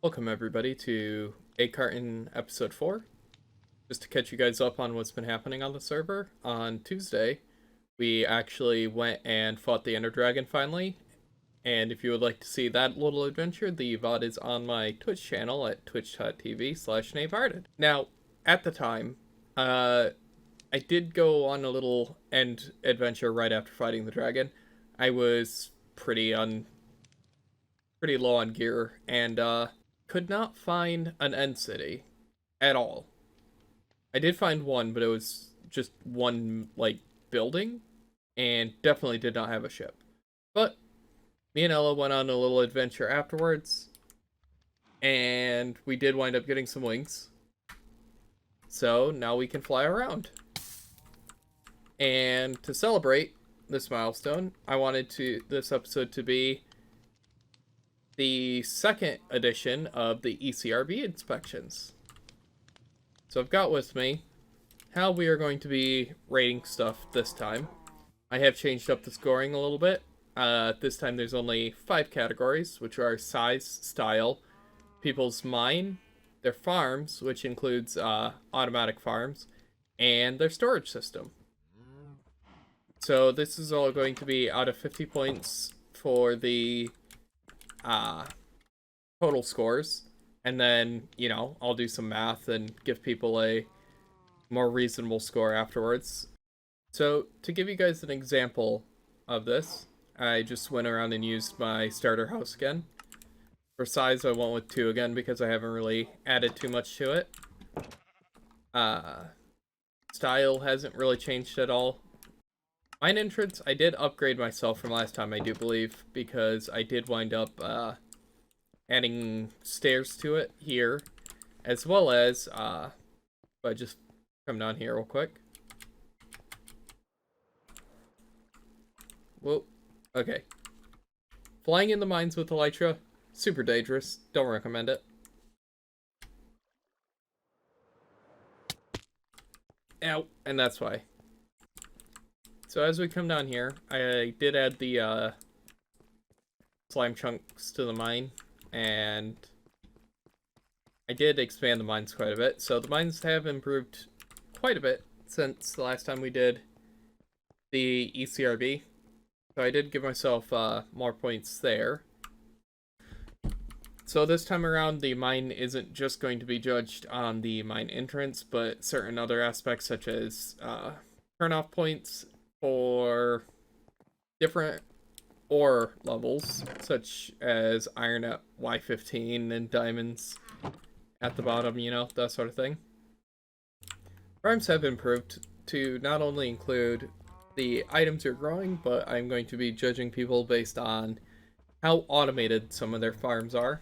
Welcome everybody to A Carton episode 4. Just to catch you guys up on what's been happening on the server, on Tuesday we actually went and fought the Ender Dragon finally, and if you would like to see that little adventure, the VOD is on my Twitch channel at twitch.tv/navehearted. Now, at the time, I did go on a little end adventure right after fighting the dragon. I was pretty low on gear, and could not find an end city at all. I did find one, but it was just one, like, building, and definitely did not have a ship. But me and Ella went on a little adventure afterwards, and we did wind up getting some wings. So now we can fly around. And to celebrate this milestone, I wanted this episode to be the second edition of the ECRB inspections. So I've got with me how we are going to be rating stuff this time. I have changed up the scoring a little bit. This time there's only 5 categories, which are size, style, people's mine, their farms, which includes automatic farms, and their storage system. So this is all going to be out of 50 points for the total scores, and then, you know, I'll do some math and give people a more reasonable score afterwards. So to give you guys an example of this, I just went around and used my starter house again. For size, I went with 2 again because I haven't really added too much to it. Style hasn't really changed at all. Mine entrance, I did upgrade myself from last time, I do believe, because I did wind up adding stairs to it here, as well as, if I just come down here real quick. Whoa, okay. Flying in the mines with Elytra, super dangerous, don't recommend it. Ow, and that's why. So as we come down here, I did add the slime chunks to the mine, and I did expand the mines quite a bit. So the mines have improved quite a bit since the last time we did the ECRB. So I did give myself more points there. So this time around, the mine isn't just going to be judged on the mine entrance, but certain other aspects such as turn-off points for different ore levels, such as iron at Y15 and diamonds at the bottom, you know, that sort of thing. Farms have improved to not only include the items you're growing, but I'm going to be judging people based on how automated some of their farms are.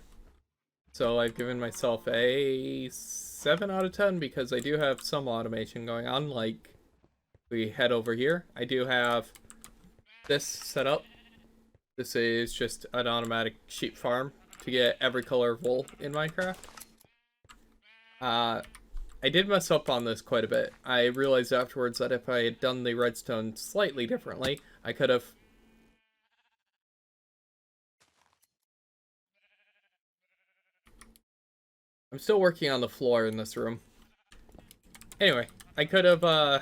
So I've given myself a 7 out of 10 because I do have some automation going on, like we head over here. I do have this set up. This is just an automatic sheep farm to get every color of wool in Minecraft. I did mess up on this quite a bit. I realized afterwards that if I had done the redstone slightly differently, I could have... I'm still working on the floor in this room. Anyway, I could have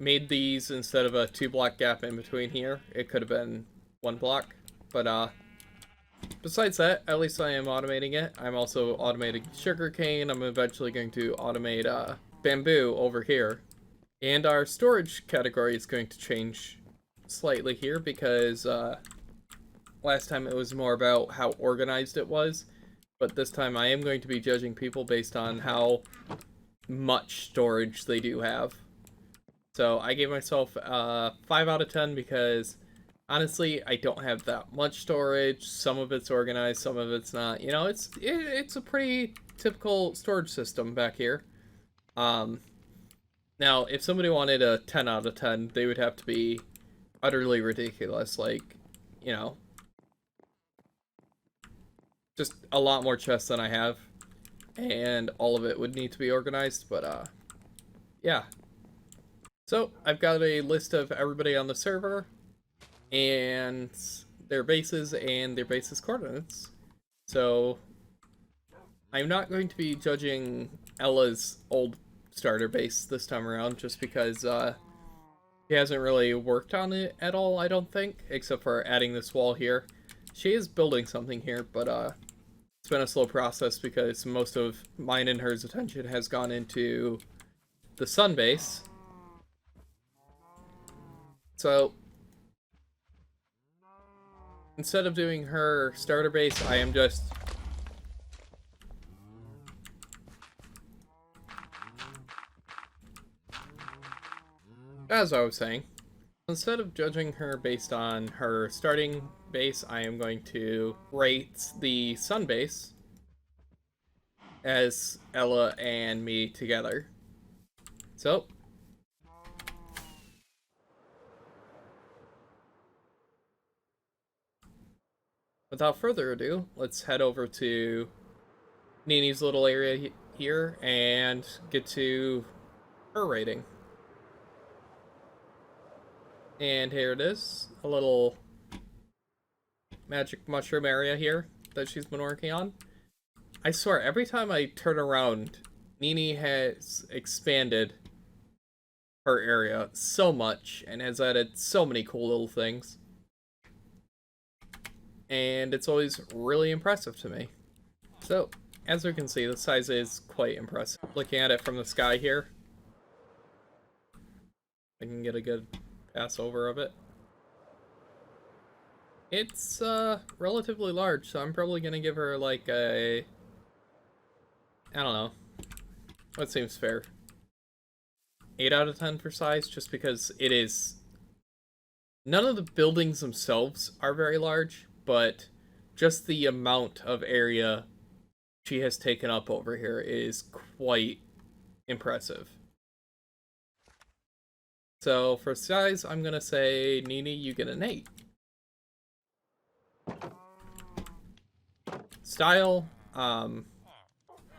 made these, instead of a 2-block gap in between here, it could have been 1 block. But besides that, at least I am automating it. I'm also automating sugarcane. I'm eventually going to automate bamboo over here. And our storage category is going to change slightly here because last time it was more about how organized it was. But this time I am going to be judging people based on how much storage they do have. So I gave myself 5 out of 10 because, honestly, I don't have that much storage. Some of it's organized, some of it's not. You know, it's a pretty typical storage system back here. Now, if somebody wanted a 10 out of 10, they would have to be utterly ridiculous. Like, you know, just a lot more chests than I have. And all of it would need to be organized, but, yeah. So, I've got a list of everybody on the server, and their bases coordinates. So I'm not going to be judging Ella's old starter base this time around, just because she hasn't really worked on it at all, I don't think, except for adding this wall here. She is building something here, but it's been a slow process because most of mine and hers attention has gone into the sun base. So instead of doing her starter base, I am just as I was saying, instead of judging her based on her starting base, I am going to rate the sun base as Ella and me together. So, without further ado, let's head over to Nini's little area here and get to her rating. And here it is, a little magic mushroom area here that she's been working on. I swear, every time I turn around, Nini has expanded her area so much and has added so many cool little things. And it's always really impressive to me. So, as you can see, the size is quite impressive. Looking at it from the sky here, I can get a good pass over of it. It's relatively large, so I'm probably gonna give her like a, I don't know, what seems fair, 8 out of 10 for size, just because it is, none of the buildings themselves are very large, but just the amount of area she has taken up over here is quite impressive. So for size, I'm gonna say, Nini, you get an 8. Style, I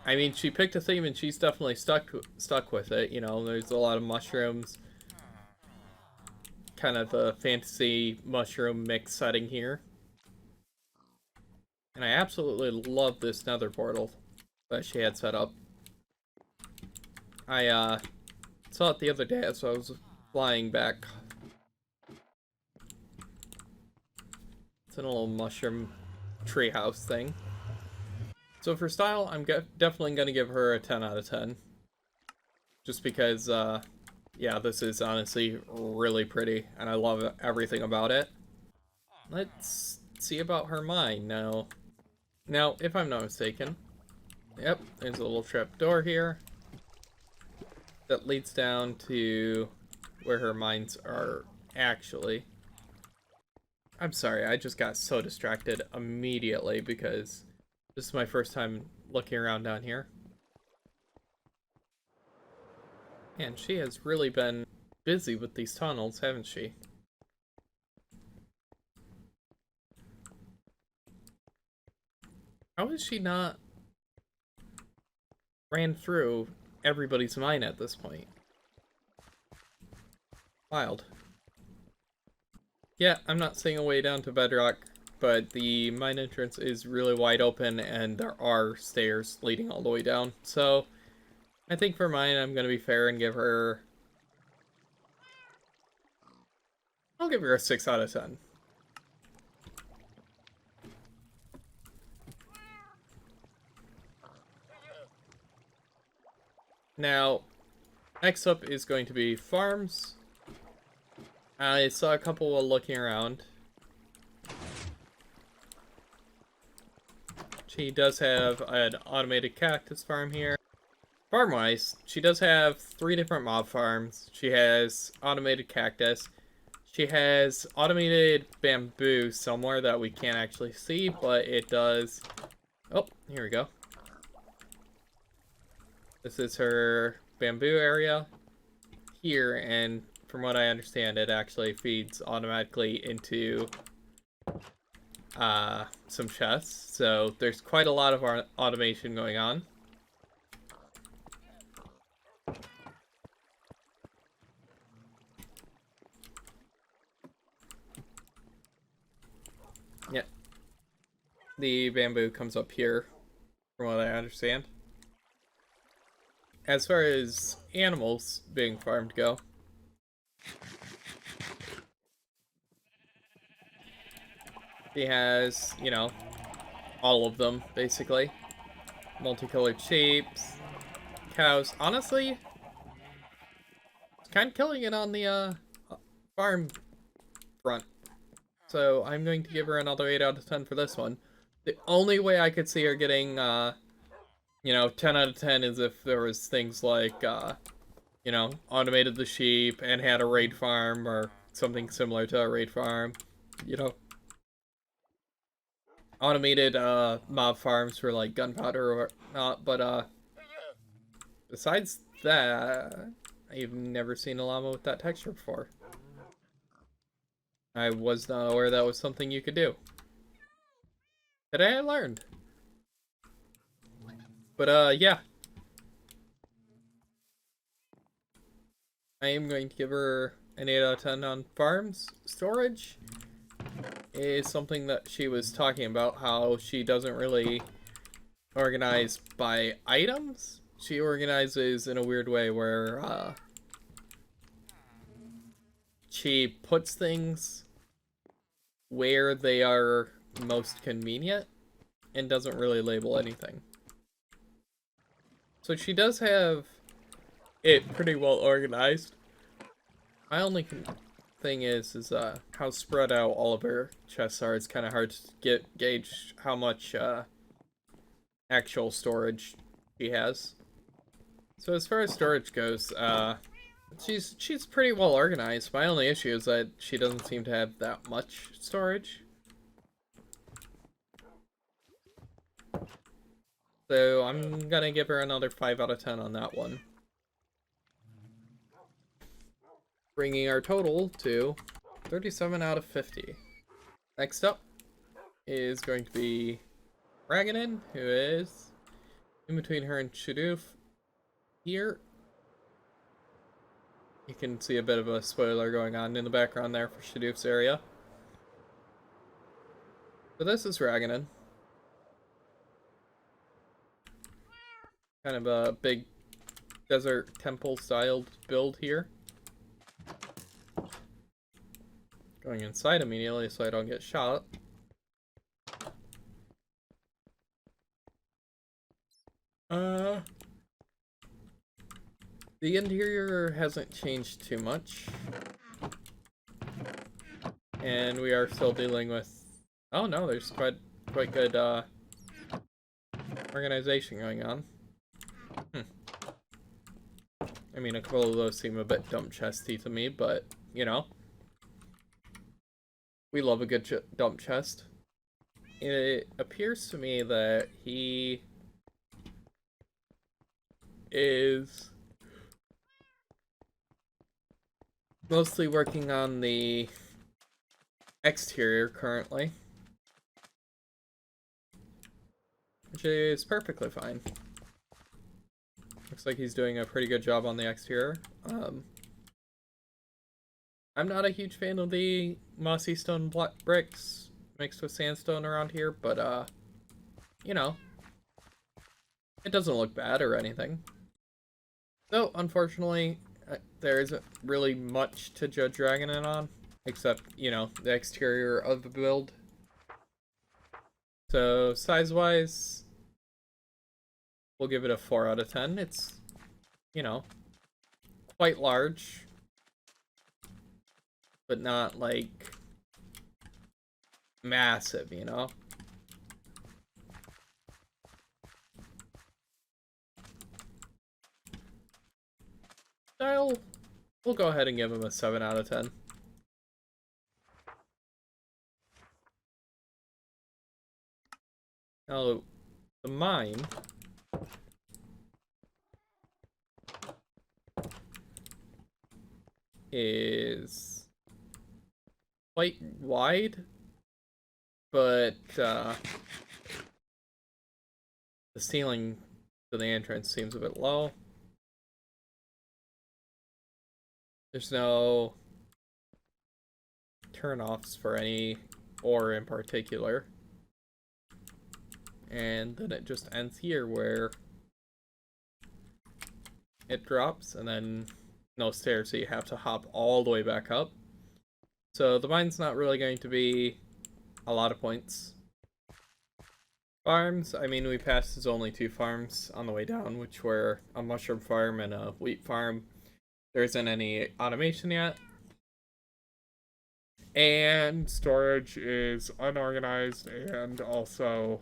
mean, she picked a theme and she's definitely stuck with it. You know, there's a lot of mushrooms, kind of a fantasy mushroom mix setting here. And I absolutely love this nether portal that she had set up. I saw it the other day as I was flying back. It's in a little mushroom treehouse thing. So for style, I'm definitely going to give her a 10 out of 10. Just because, yeah, this is honestly really pretty, and I love everything about it. Let's see about her mine now. Now, if I'm not mistaken, yep, there's a little trap door here that leads down to where her mines are actually. I'm sorry, I just got so distracted immediately because this is my first time looking around down here. And she has really been busy with these tunnels, haven't she? How is she not ran through everybody's mine at this point? Wild. Yeah, I'm not seeing a way down to bedrock, but the mine entrance is really wide open and there are stairs leading all the way down. So I think for mine, I'm going to be fair and give her, I'll give her a 6 out of 10. Now, next up is going to be farms. I saw a couple while looking around. She does have an automated cactus farm here. Farm-wise, she does have 3 different mob farms. She has automated cactus. She has automated bamboo somewhere that we can't actually see, but it does. Oh, here we go. This is her bamboo area here, and from what I understand, it actually feeds automatically into some chests. So there's quite a lot of automation going on. Yep. The bamboo comes up here, from what I understand. As far as animals being farmed go, he has, you know, all of them, basically. Multicolored sheep, cows. Honestly, it's kind of killing it on the farm front. So I'm going to give her another 8 out of 10 for this one. The only way I could see her getting, 10 out of 10 is if there was things like, automated the sheep and had a raid farm or something similar to a raid farm. You know, automated mob farms for like gunpowder or not, but besides that, I've never seen a llama with that texture before. I was not aware that was something you could do. Today I learned. But yeah. I am going to give her an 8 out of 10 on farms. Storage is something that she was talking about, how she doesn't really organize by items. She organizes in a weird way where she puts things where they are most convenient and doesn't really label anything. So she does have it pretty well organized. My only thing is how spread out all of her chests are. It's kind of hard to gauge how much actual storage she has. So as far as storage goes, she's pretty well organized. My only issue is that she doesn't seem to have that much storage. So I'm gonna give her another 5 out of 10 on that one. Bringing our total to 37 out of 50. Next up is going to be Raganon, who is in between her and Shadoof. Here, you can see a bit of a spoiler going on in the background there for Shadoof's area. So this is Raganon. Kind of a big desert temple styled build here. Going inside immediately so I don't get shot. The interior hasn't changed too much. And we are still dealing with... Oh no, there's quite good organization going on. I mean, a couple of those seem a bit dump chesty to me, but, you know. We love a good dump chest. It appears to me that he is mostly working on the exterior currently, which is perfectly fine. Looks like he's doing a pretty good job on the exterior. I'm not a huge fan of the mossy stone black bricks mixed with sandstone around here, but you know, it doesn't look bad or anything. So, unfortunately, there isn't really much to judge Raganon on, except, you know, the exterior of the build. So, size-wise, we'll give it a 4 out of 10. It's, you know, quite large, but not, like, massive, you know? Style, we'll go ahead and give him a 7 out of 10. Now, the mine is quite wide, but the ceiling to the entrance seems a bit low. There's no turn-offs for any ore in particular. and then it just ends here where it drops, and then no stairs, so you have to hop all the way back up. So the mine's not really going to be a lot of points. Farms, I mean, we passed as only 2 farms on the way down, which were a mushroom farm and a wheat farm. There isn't any automation yet. And storage is unorganized and also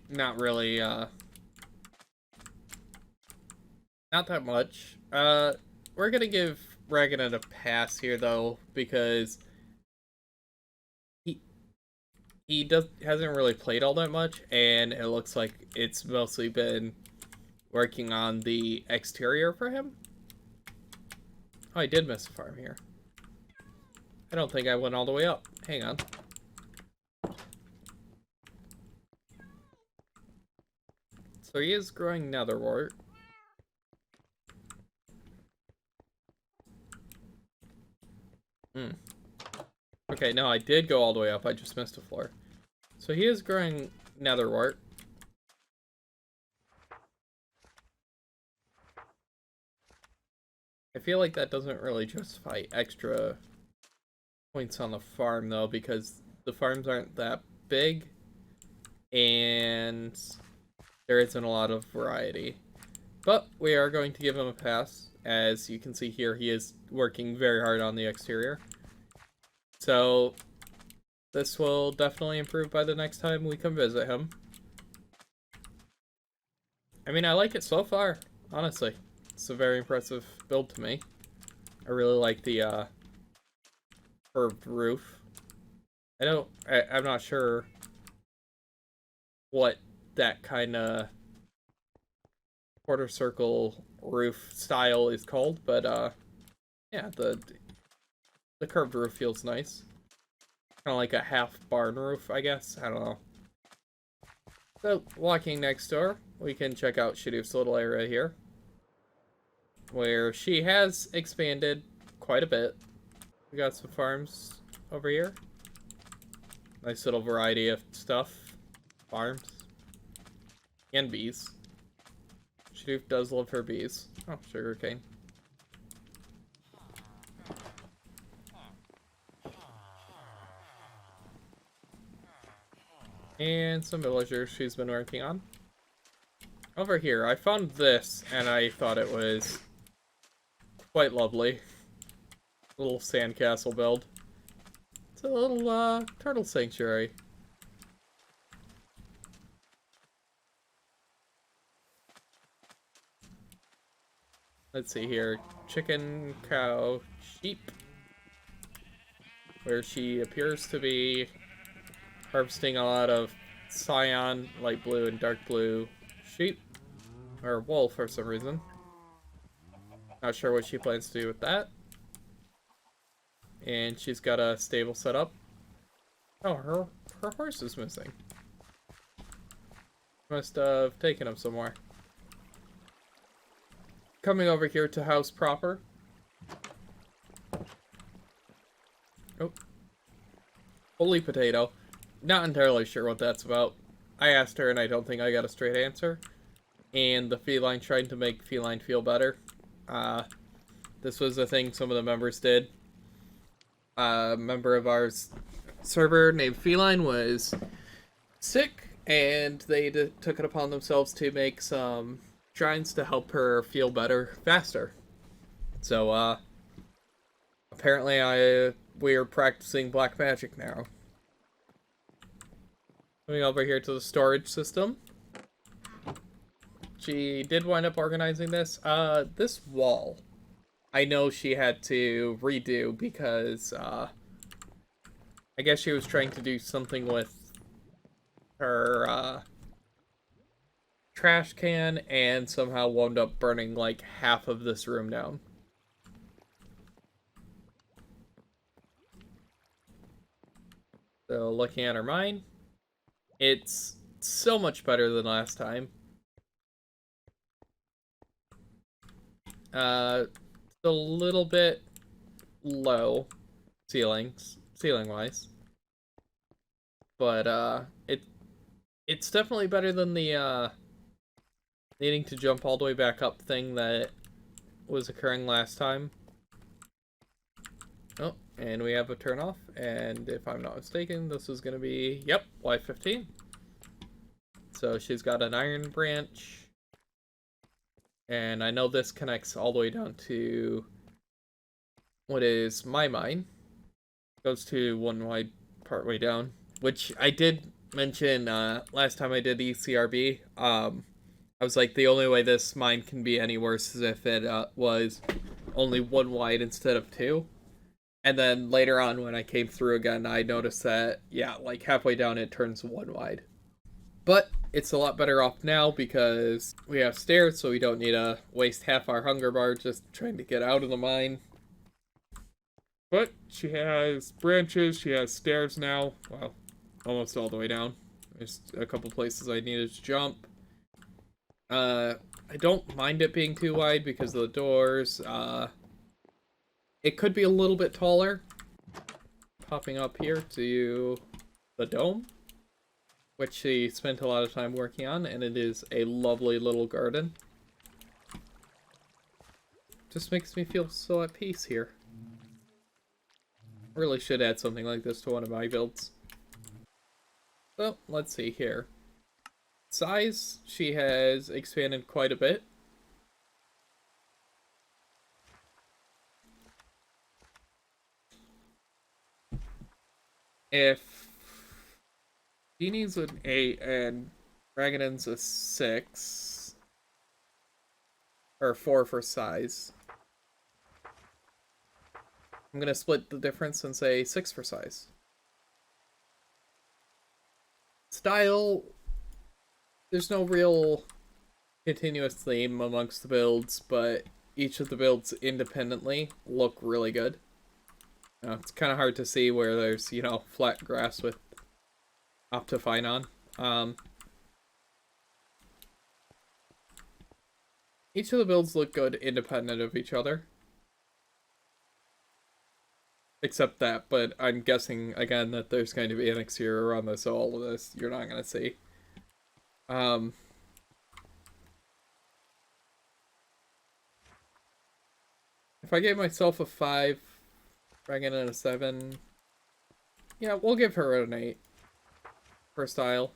not really, not that much. We're gonna give Regan a pass here, though, because he hasn't really played all that much, and it looks like it's mostly been working on the exterior for him. Oh, I did miss a farm here. I don't think I went all the way up. Hang on. So he is growing netherwort. Okay, no, I did go all the way up. I just missed a floor. So he is growing netherwort. I feel like that doesn't really justify extra points on the farm, though, because the farms aren't that big, and there isn't a lot of variety. But we are going to give him a pass. As you can see here, he is working very hard on the exterior. So this will definitely improve by the next time we come visit him. I mean, I like it so far, honestly. It's a very impressive build to me. I really like the curved roof. I'm not sure what that kind of quarter circle roof style is called, but yeah, the curved roof feels nice. Kind of like a half barn roof, I guess. I don't know. So, walking next door, we can check out Shadoof's little area here, where she has expanded quite a bit. We got some farms over here. Nice little variety of stuff. Farms. And bees. Shadoof does love her bees. Oh, sugarcane. And some villagers she's been working on. Over here, I found this, and I thought it was quite lovely. Little sandcastle build. It's a little, turtle sanctuary. Let's see here. Chicken, cow, sheep. Where she appears to be harvesting a lot of cyan, light blue, and dark blue sheep. Or wool for some reason. Not sure what she plans to do with that. And she's got a stable set up. Oh, her horse is missing. Must have taken him somewhere. Coming over here to house proper. Oh. Holy potato. Not entirely sure what that's about. I asked her and I don't think I got a straight answer. And the feline trying to make feline feel better. This was a thing some of the members did. A member of our server named Feline was sick, and they took it upon themselves to make some shrines to help her feel better faster. So, apparently we're practicing black magic now. Moving over here to the storage system. She did wind up organizing this. This wall, I know she had to redo because, I guess she was trying to do something with her, trash can and somehow wound up burning like half of this room down. So looking at her mine, it's so much better than last time. It's a little bit low ceiling wise, but It's definitely better than the needing to jump all the way back up thing that was occurring last time. Oh, and we have a turn off, and if I'm not mistaken, this is going to be, yep, Y15. So she's got an iron branch, and I know this connects all the way down to what is my mine. Goes to one wide part way down, which I did mention last time I did ECRB. I was like, the only way this mine can be any worse is if it was only one wide instead of two. And then later on, when I came through again, I noticed that, yeah, like halfway down it turns one wide. But it's a lot better off now because we have stairs, so we don't need to waste half our hunger bar just trying to get out of the mine. But she has branches, she has stairs now. Well, almost all the way down. There's a couple places I needed to jump. I don't mind it being too wide because of the doors. It could be a little bit taller. Popping up here to the dome, which she spent a lot of time working on, and it is a lovely little garden. Just makes me feel so at peace here. Really should add something like this to one of my builds. So, let's see here. Size, she has expanded quite a bit. If Genie's an 8 and Dragon's a 6, or 4 for size, I'm gonna split the difference and say 6 for size. Style, there's no real continuous theme amongst the builds, but each of the builds independently look really good. It's kind of hard to see where there's, flat grass with Optifine on. Each of the builds look good independent of each other. Except that, but I'm guessing, again, that there's going to be an exterior around this, so all of this you're not going to see. If I gave myself a 5, Dragon and a 7, yeah, we'll give her an 8 for style.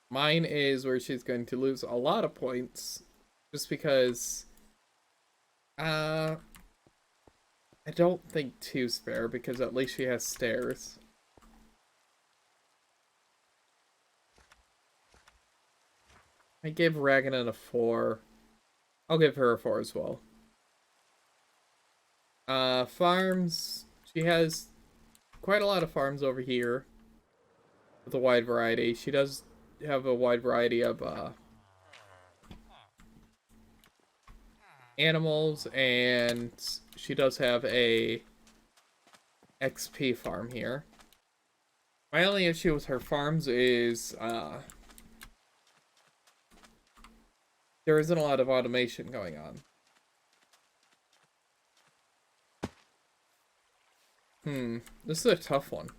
Mine is where she's going to lose a lot of points, just because, I don't think 2's fair, because at least she has stairs. I gave Raganon a 4. I'll give her a 4 as well. Farms, she has quite a lot of farms over here with a wide variety. She does have a wide variety of animals, and she does have a XP farm here. My only issue with her farms is there isn't a lot of automation going on. This is a tough one.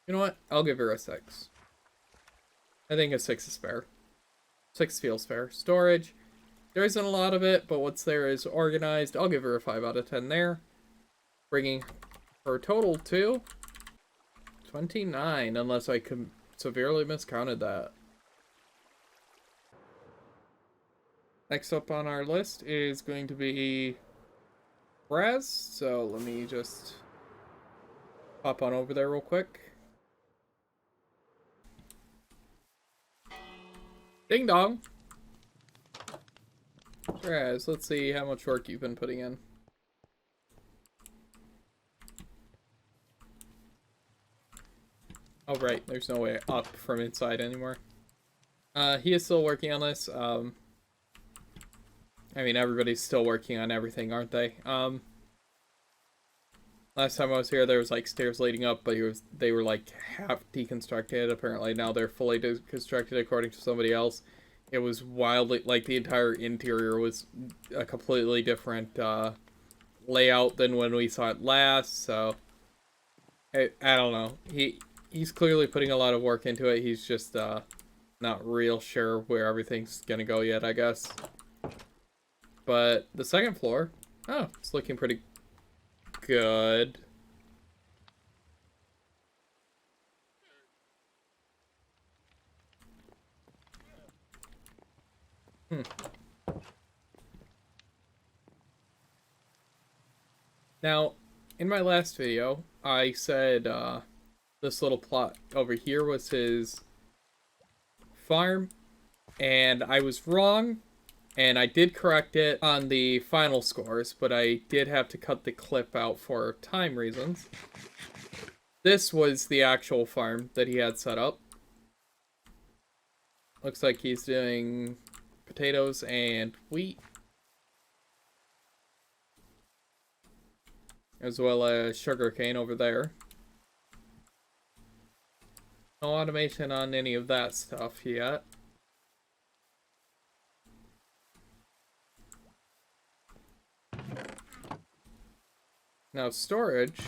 You know what? I'll give her a 6. I think a 6 is fair. 6 feels fair. Storage, there isn't a lot of it, but what's there is organized. I'll give her a 5 out of 10 there. Bringing her total to 29, unless I severely miscounted that. Next up on our list is going to be Raz, so let me just hop on over there real quick. Ding dong! Raz, let's see how much work you've been putting in. Oh right, there's no way up from inside anymore. He is still working on this. I mean, everybody's still working on everything, aren't they? Last time I was here, there was like stairs leading up, but they were like half deconstructed. Apparently now they're fully deconstructed according to somebody else. It was wildly, like the entire interior was a completely different layout than when we saw it last. So I don't know. He he's clearly putting a lot of work into it. He's just not real sure where everything's gonna go yet, I guess. But the second floor, oh, it's looking pretty good. Hmm. Now, in my last video, I said this little plot over here was his farm, and I was wrong, and I did correct it on the final scores, but I did have to cut the clip out for time reasons. This was the actual farm that he had set up. Looks like he's doing potatoes and wheat, as well as sugarcane over there. No automation on any of that stuff yet. Now storage,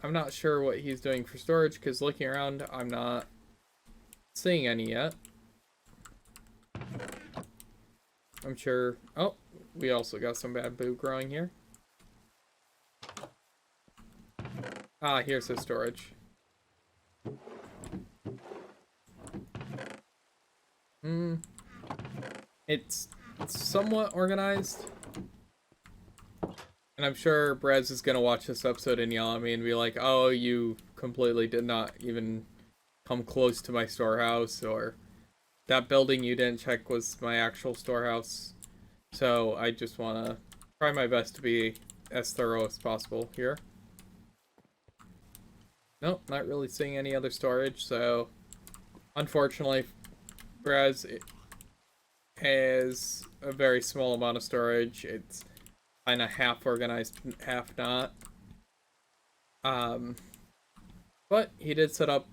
I'm not sure what he's doing for storage, because looking around, I'm not seeing any yet. I'm sure, oh, we also got some bamboo growing here. Ah, here's his storage. It's somewhat organized. And I'm sure Brez is gonna watch this episode and yell at me and be like, oh, you completely did not even come close to my storehouse, or that building you didn't check was my actual storehouse. So I just wanna try my best to be as thorough as possible here. Nope, not really seeing any other storage, so unfortunately, Brez has a very small amount of storage. It's kind of half organized, half not. But he did set up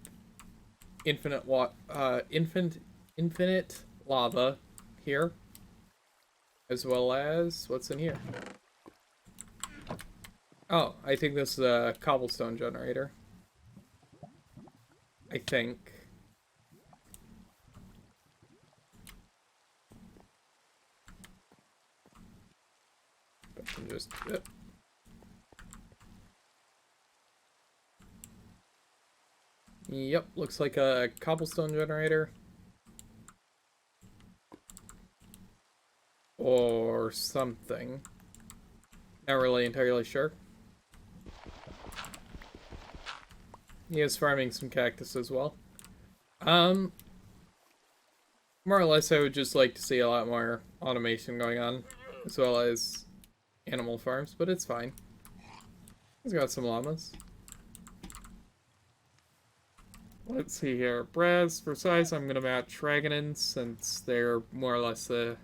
infinite lava here, as well as what's in here. Oh, I think this is a cobblestone generator. I think. Just yep, looks like a cobblestone generator or something. Not really entirely sure. He is farming some cactus as well. More or less, I would just like to see a lot more automation going on, as well as animal farms, but it's fine. He's got some llamas. Let's see here. Brez, for size, I'm gonna match Dragonin, since they're more or less a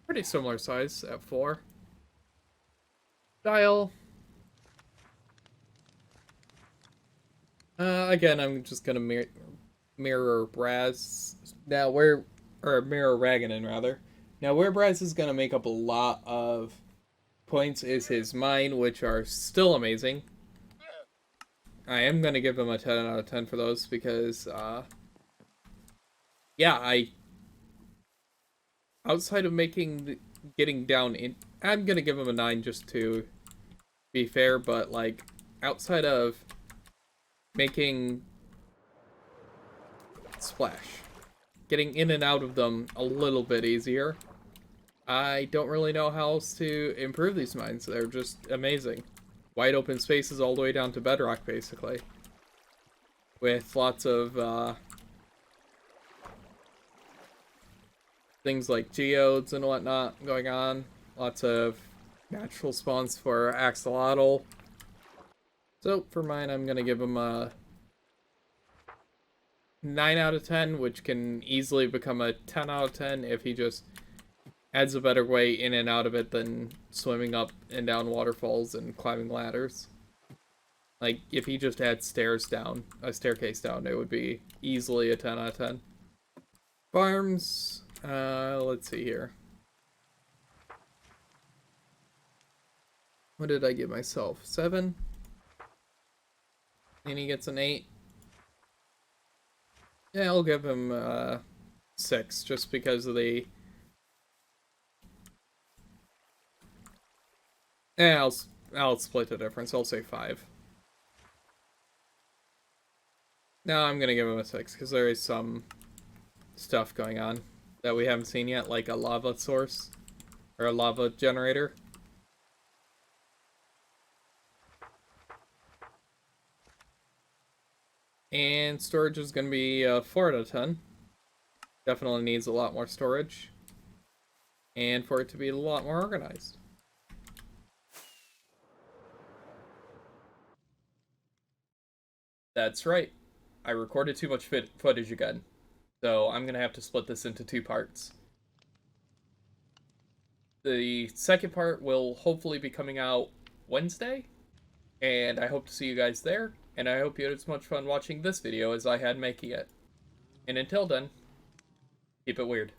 pretty similar size at 4. Style. Again, I'm just gonna mirror Braz. Now, or mirror Raganon, rather. Now, where Braz is gonna make up a lot of points is his mine, which are still amazing. I am gonna give him a 10 out of 10 for those, because, yeah, outside of getting down in, I'm gonna give him a 9 just to be fair, but, like, outside of making splash, getting in and out of them a little bit easier, I don't really know how else to improve these mines. They're just amazing. Wide open spaces all the way down to bedrock, basically, with lots of things like geodes and whatnot going on. Lots of natural spawns for axolotl. So for mine, I'm gonna give him a 9 out of 10, which can easily become a 10 out of 10 if he just adds a better way in and out of it than swimming up and down waterfalls and climbing ladders. Like, if he just had stairs down, a staircase down, it would be easily a 10 out of 10. Farms, let's see here. What did I give myself? 7? And he gets an 8. Yeah, I'll give him 6 just because of the. Yeah, I'll split the difference. I'll say 5. No, I'm gonna give him a 6 because there is some stuff going on that we haven't seen yet, like a lava source or a lava generator. And storage is going to be 4 out of 10. Definitely needs a lot more storage. And for it to be a lot more organized. That's right. I recorded too much footage again. So I'm going to have to split this into 2 parts. The second part will hopefully be coming out Wednesday. And I hope to see you guys there. And I hope you had as much fun watching this video as I had making it. And until then, keep it weird.